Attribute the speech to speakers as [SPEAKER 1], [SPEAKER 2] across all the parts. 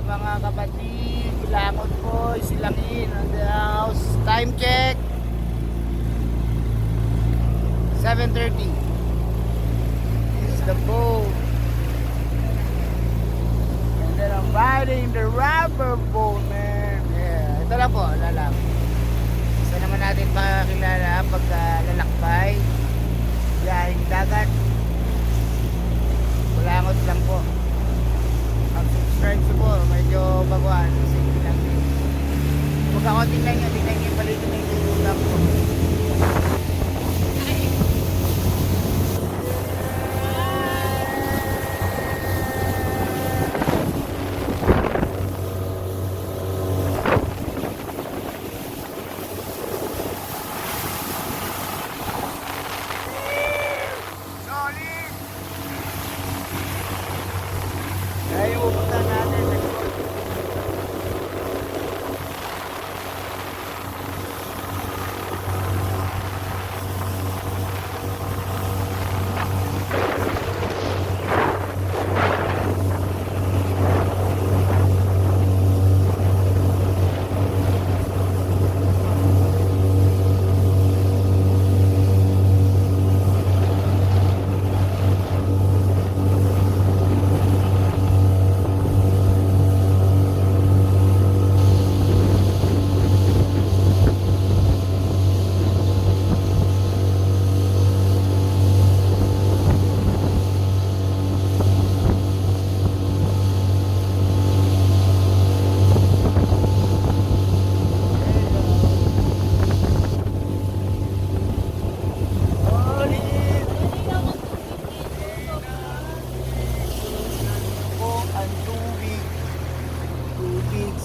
[SPEAKER 1] mga kapatid. Ilangot po, Silangin on the house. Time check 7:30. This is the boat. And then I'm riding the rubber boat, man. Yeah, ito lang po, lalang. Isa naman natin pakakilala pag lalakbay. Yahing dagat. Kulangot lang po. Mag-subscribe po, medyo baguhan. Sige lang din. Huwag ako tingnan nyo yung paligid ng YouTube lang po. Kaya yung pupunta natin sa Lord.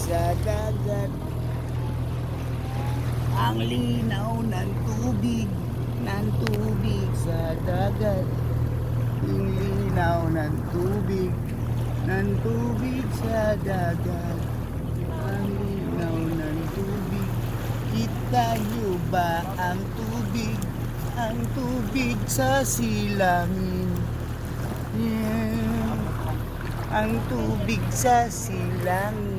[SPEAKER 1] Sa dagat, ang linaw ng tubig sa dagat, ang linaw ng tubig sa dagat, ang linaw ng tubig. Kita niyo ba ang tubig sa silangin? Yeah. Ang tubig sa silangin.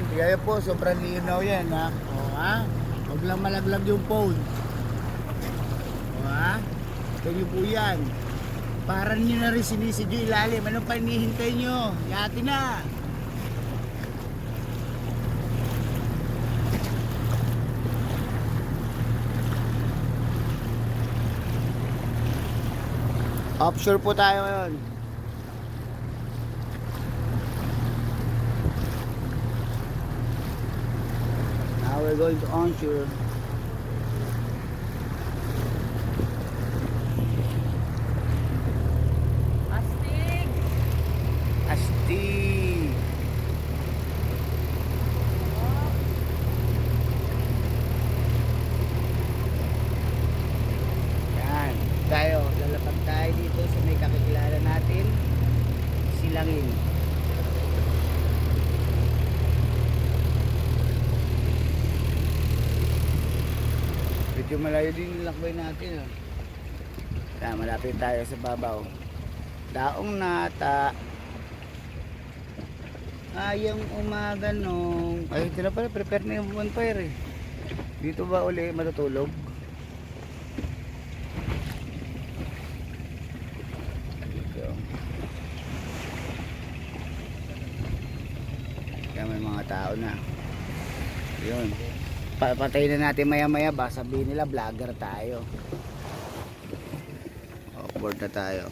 [SPEAKER 1] Kaya po, sobrang linaw yan, ha? O, ha? Huwag lang malaglag yung phone. O, ha? Ito nyo po yan. Parang nyo na rin sinisidyo ilalim. Anong pa hinihintay nyo? Yati na! Offshore po tayo ngayon. We're going to onshore.
[SPEAKER 2] Astig!
[SPEAKER 1] Astig! Yan. Lalapag tayo dito sa may kakikilala natin. Silangin. Medyo malayo din yung lakbay natin. Kaya malapit tayo sa babaw. Daong nata. Ayang umaga nung. Ay, ito na pala. Prepare na yung bonfire eh. Dito ba uli matutulog? Dito. Kaya may mga tao na. Yun. Papatayin na natin maya maya ba sabihin nila vlogger tayo. Board na tayo.